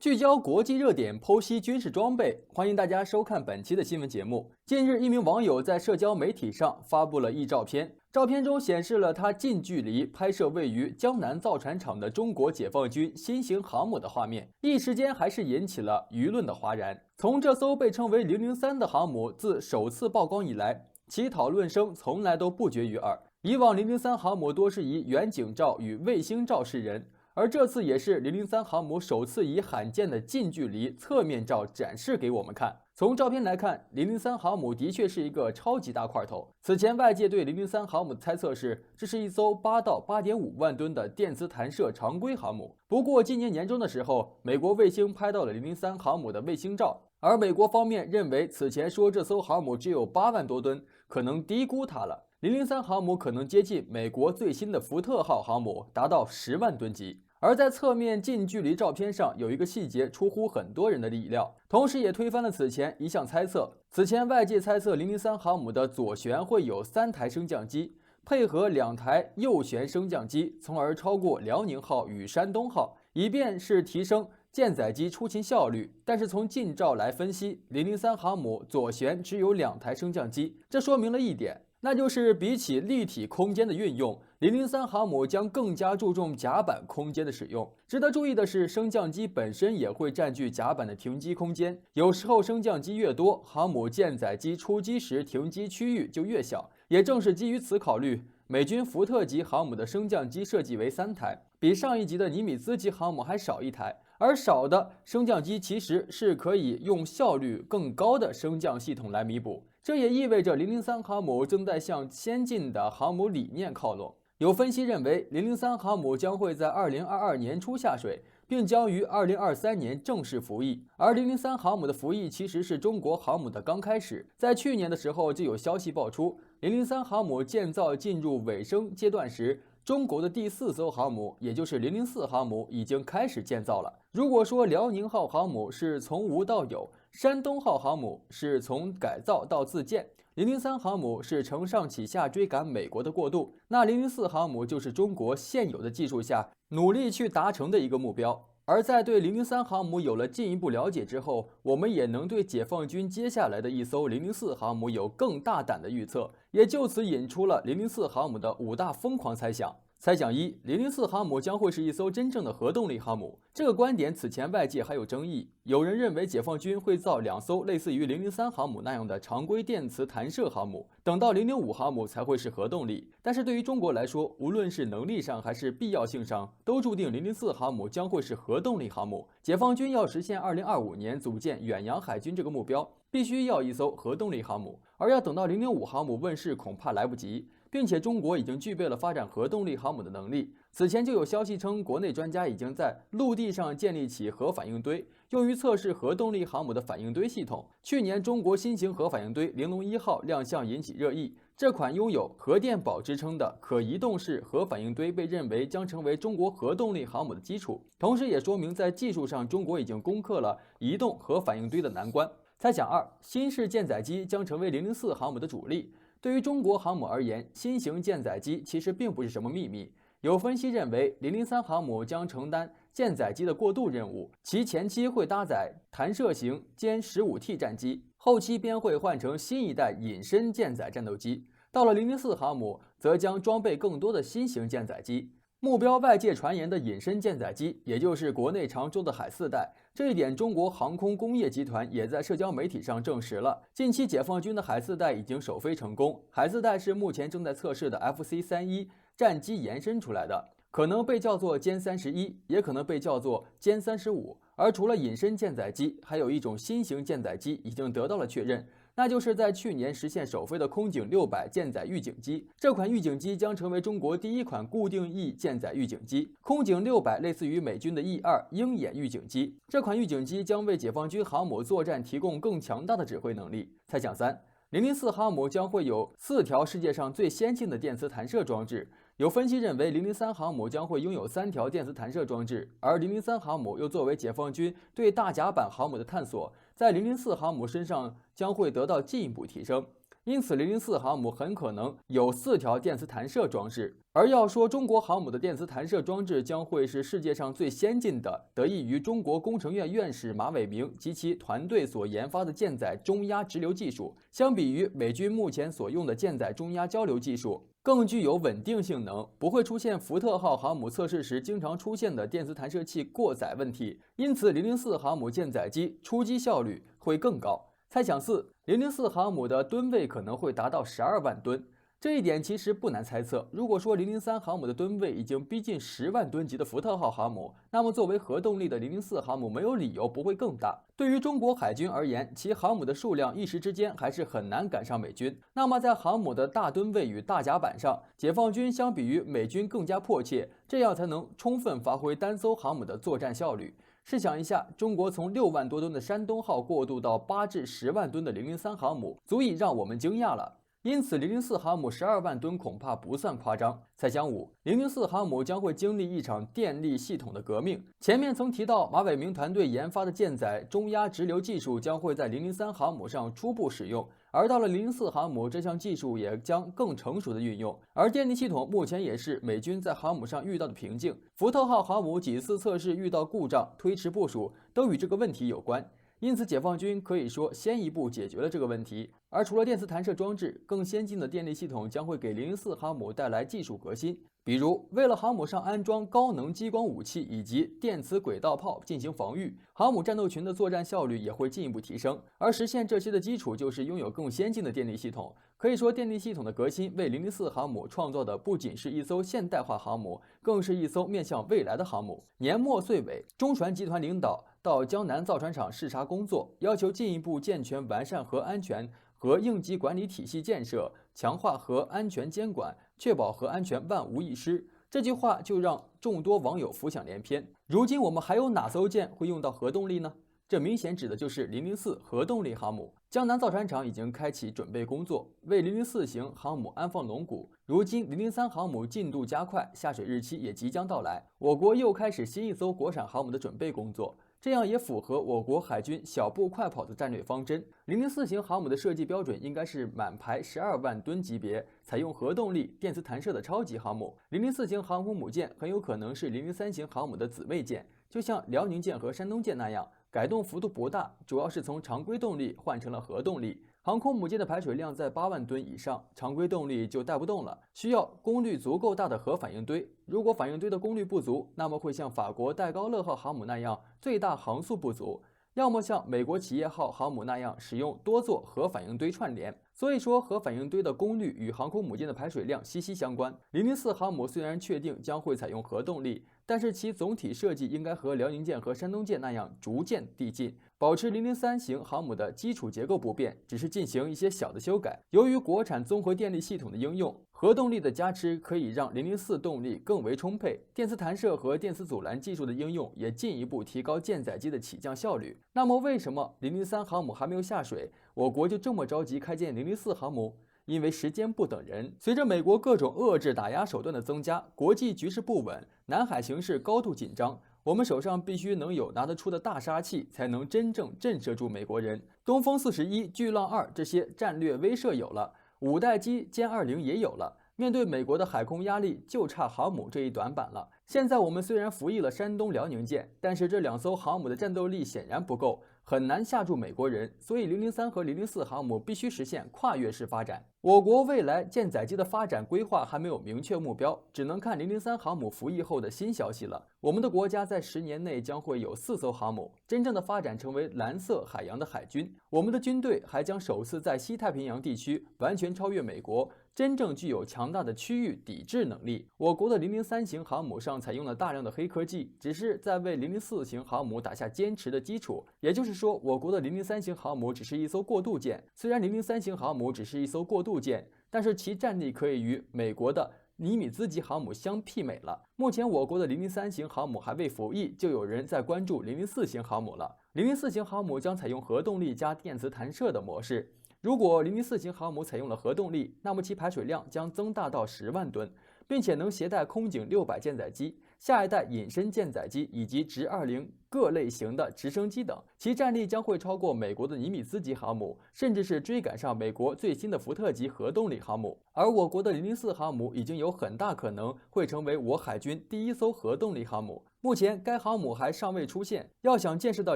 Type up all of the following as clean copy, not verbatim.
聚焦国际热点，剖析军事装备，欢迎大家收看本期的新闻节目。近日，一名网友在社交媒体上发布了一照片，照片中显示了他近距离拍摄位于江南造船厂的中国解放军新型航母的画面，一时间还是引起了舆论的哗然。从这艘被称为003的航母自首次曝光以来，其讨论声从来都不绝于耳。以往003航母多是以远景照与卫星照示人，而这次也是003航母首次以罕见的近距离侧面照展示给我们看。从照片来看，003航母的确是一个超级大块头。此前外界对003航母的猜测是，这是一艘8到8.5万吨的电磁弹射常规航母。不过今年年中的时候，美国卫星拍到了003航母的卫星照，而美国方面认为此前说这艘航母只有8万多吨，可能低估它了。003航母可能接近美国最新的福特号航母，达到10万吨级。而在侧面近距离照片上有一个细节出乎很多人的意料，同时也推翻了此前一项猜测。此前外界猜测003航母的左舷会有3台升降机，配合2台右舷升降机，从而超过辽宁号与山东号，以便是提升舰载机出勤效率。但是从近照来分析，003航母左舷只有2台升降机，这说明了一点，那就是比起立体空间的运用，003航母将更加注重甲板空间的使用。值得注意的是，升降机本身也会占据甲板的停机空间，有时候升降机越多，航母舰载机出击时停机区域就越小。也正是基于此考虑，美军福特级航母的升降机设计为3台，比上一级的尼米兹级航母还少1台。而少的升降机其实是可以用效率更高的升降系统来弥补。这也意味着003航母正在向先进的航母理念靠拢。有分析认为，003航母将会在2022年初下水，并将于2023年正式服役。而003航母的服役其实是中国航母的刚开始。在去年的时候就有消息爆出，003航母建造进入尾声阶段时，中国的第4艘航母，也就是004航母已经开始建造了。如果说辽宁号航母是从无到有，山东号航母是从改造到自建，003航母是承上启下追赶美国的过渡，那004航母就是中国现有的技术下努力去达成的一个目标。而在对003航母有了进一步了解之后，我们也能对解放军接下来的一艘004航母有更大胆的预测，也就此引出了004航母的5大疯狂猜想。猜想1：004航母将会是一艘真正的核动力航母。这个观点此前外界还有争议，有人认为解放军会造2艘类似于003航母那样的常规电磁弹射航母，等到005航母才会是核动力。但是对于中国来说，无论是能力上还是必要性上，都注定004航母将会是核动力航母。解放军要实现2025年组建远洋海军这个目标，必须要一艘核动力航母，而要等到005航母问世恐怕来不及。并且中国已经具备了发展核动力航母的能力。此前就有消息称，国内专家已经在陆地上建立起核反应堆，用于测试核动力航母的反应堆系统。去年，中国新型核反应堆“玲珑1号”亮相引起热议。这款拥有核电堡之称的可移动式核反应堆被认为将成为中国核动力航母的基础，同时也说明在技术上中国已经攻克了移动核反应堆的难关。猜想2：新式舰载机将成为004航母的主力。对于中国航母而言，新型舰载机其实并不是什么秘密。有分析认为，003航母将承担舰载机的过渡任务，其前期会搭载弹射型歼 15T 战机，后期便会换成新一代隐身舰载战斗机。到了004航母，则将装备更多的新型舰载机。目标外界传言的隐身舰载机，也就是国内常说的海4代。这一点，中国航空工业集团也在社交媒体上证实了。近期解放军的海4代已经首飞成功。海4代是目前正在测试的 FC-31战机延伸出来的，可能被叫做歼31，也可能被叫做歼35。而除了隐身舰载机，还有一种新型舰载机已经得到了确认，那就是在去年实现首飞的空警600舰载预警机。这款预警机将成为中国第1款固定翼舰载预警机。空警600类似于美军的 E2 鹰眼预警机，这款预警机将为解放军航母作战提供更强大的指挥能力。猜想3：004航母将会有4条世界上最先进的电磁弹射装置。有分析认为，003航母将会拥有3条电磁弹射装置，而003航母又作为解放军对大甲板航母的探索，在004航母身上将会得到进一步提升。因此004航母很可能有4条电磁弹射装置。而要说中国航母的电磁弹射装置将会是世界上最先进的，得益于中国工程院院士马伟明及其团队所研发的舰载中压直流技术，相比于美军目前所用的舰载中压交流技术，更具有稳定性能，不会出现福特号航母测试时经常出现的电磁弹射器过载问题。因此004航母舰载机出击效率会更高。猜想4， 004航母的吨位可能会达到12万吨。这一点其实不难猜测，如果说003航母的吨位已经逼近10万吨级的福特号航母，那么作为核动力的004航母没有理由不会更大。对于中国海军而言，其航母的数量一时之间还是很难赶上美军。那么在航母的大吨位与大甲板上，解放军相比于美军更加迫切，这样才能充分发挥单艘航母的作战效率。试想一下，中国从6万多吨的山东号过渡到8至10万吨的003航母，足以让我们惊讶了。因此004航母12万吨恐怕不算夸张。猜想5， 004航母将会经历一场电力系统的革命。前面曾提到，马伟明团队研发的舰载中压直流技术将会在003航母上初步使用，而到了004航母，这项技术也将更成熟的运用。而电力系统目前也是美军在航母上遇到的瓶颈。福特号航母几次测试遇到故障，推迟部署，都与这个问题有关。因此，解放军可以说先一步解决了这个问题。而除了电磁弹射装置，更先进的电力系统将会给004航母带来技术革新。比如，为了航母上安装高能激光武器以及电磁轨道炮进行防御，航母战斗群的作战效率也会进一步提升。而实现这些的基础就是拥有更先进的电力系统。可以说，电力系统的革新为004航母创造的不仅是一艘现代化航母，更是一艘面向未来的航母。年末岁尾，中船集团领导到江南造船厂视察工作，要求进一步健全完善核安全和应急管理体系建设，强化核安全监管，确保核安全万无一失。这句话就让众多网友浮想联翩。如今我们还有哪艘舰会用到核动力呢？这明显指的就是004核动力航母。江南造船厂已经开启准备工作，为004型航母安放龙骨。如今003航母进度加快，下水日期也即将到来，我国又开始新一艘国产航母的准备工作。这样也符合我国海军小步快跑的战略方针。004型航母的设计标准应该是满排12万吨级别，采用核动力、电磁弹射的超级航母。004型航空母舰很有可能是003型航母的姊妹舰，就像辽宁舰和山东舰那样，改动幅度不大，主要是从常规动力换成了核动力。航空母舰的排水量在8万吨以上，常规动力就带不动了，需要功率足够大的核反应堆。如果反应堆的功率不足，那么会像法国戴高乐号航母那样，最大航速不足，要么像美国企业号航母那样使用多座核反应堆串联。所以说，核反应堆的功率与航空母舰的排水量息息相关。004航母虽然确定将会采用核动力，但是其总体设计应该和辽宁舰和山东舰那样逐渐递进，保持003型航母的基础结构不变，只是进行一些小的修改。由于国产综合电力系统的应用，核动力的加持可以让004动力更为充沛，电磁弹射和电磁阻拦技术的应用也进一步提高舰载机的起降效率。那么为什么003航母还没有下水，我国就这么着急开建004航母？因为时间不等人，随着美国各种遏制打压手段的增加，国际局势不稳，南海形势高度紧张，我们手上必须能有拿得出的大杀器，才能真正震慑住美国人。东风41、巨浪2这些战略威慑有了，5代机歼20也有了，面对美国的海空压力，就差航母这一短板了。现在我们虽然服役了山东辽宁舰，但是这2艘航母的战斗力显然不够，很难吓住美国人，所以003和004航母必须实现跨越式发展。我国未来舰载机的发展规划还没有明确目标，只能看003航母服役后的新消息了。我们的国家在10年内将会有4艘航母，真正的发展成为蓝色海洋的海军。我们的军队还将首次在西太平洋地区完全超越美国，真正具有强大的区域抵制能力。我国的003型航母上采用了大量的黑科技，只是在为004型航母打下坚实的基础。也就是说，我国的003型航母只是一艘过渡舰。虽然003型航母只是一艘过渡舰，但是其战力可以与美国的尼米兹级航母相媲美了。目前我国的003型航母还未服役，就有人在关注004型航母了。004型航母将采用核动力加电磁弹射的模式。如果004型航母采用了核动力，那么其排水量将增大到10万吨，并且能携带空警600舰载机。下一代隐身舰载机以及直20各类型的直升机等，其战力将会超过美国的尼米兹级航母，甚至是追赶上美国最新的福特级核动力航母。而我国的004航母已经有很大可能会成为我海军第一艘核动力航母。目前该航母还尚未出现，要想见识到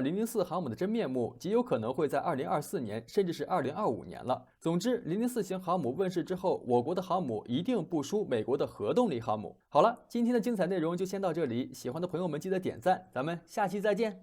004航母的真面目，极有可能会在2024年，甚至是2025年了。总之，004型航母问世之后，我国的航母一定不输美国的核动力航母。好了，今天的精彩内容就先到这里，喜欢的朋友们记得点赞，咱们下期再见。